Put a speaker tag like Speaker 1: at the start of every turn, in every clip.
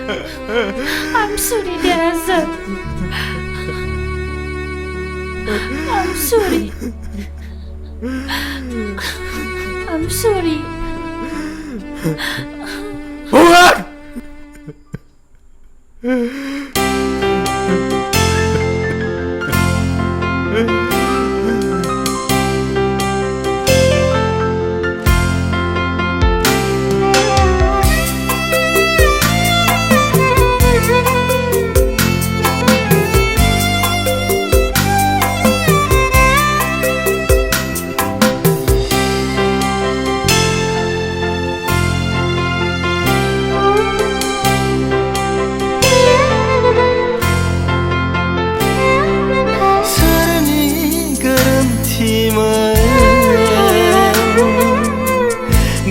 Speaker 1: I'm sorry, Dazan. I'm sorry. I'm sorry.
Speaker 2: Bukan!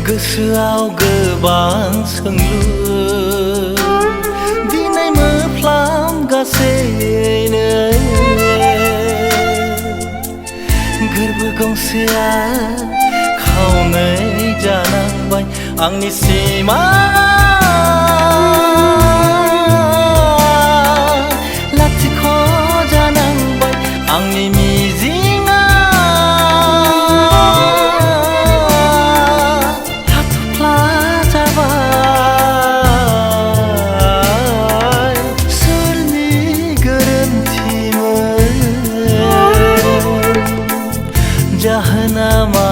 Speaker 3: गोसोआव गोबां सोंलु दिनै मोफ्लामगासैनो गोरबो गंसेया खावनै जानांबाय आंनि सिमा लाथिख' जानांबाय आंनि मिजिंआ जाहोना मा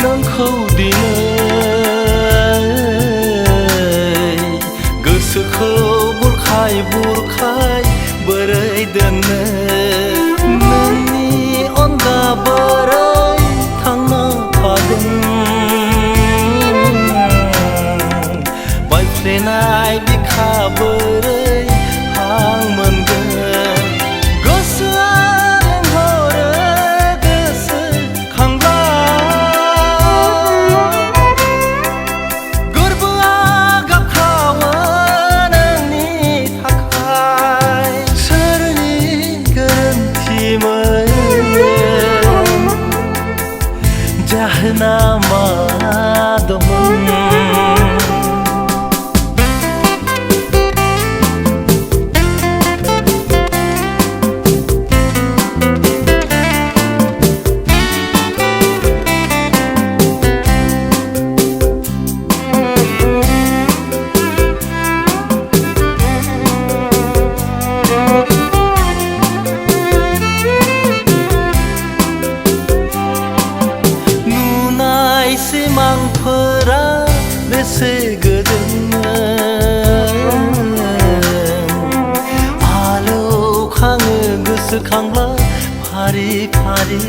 Speaker 3: नोंखौ दिनै गोसोखौ बुरखाय बुरखाय बोरै दोननो नोंनि अनगा बोरै थांना थागोन बायफ्लेनाय बिखा बोरै हां मोनगोन जाहोना मा दंमोन सिमांफोरा बेसे गोदोमोन आलौखाङो गोसोखांब्ला फारि फारि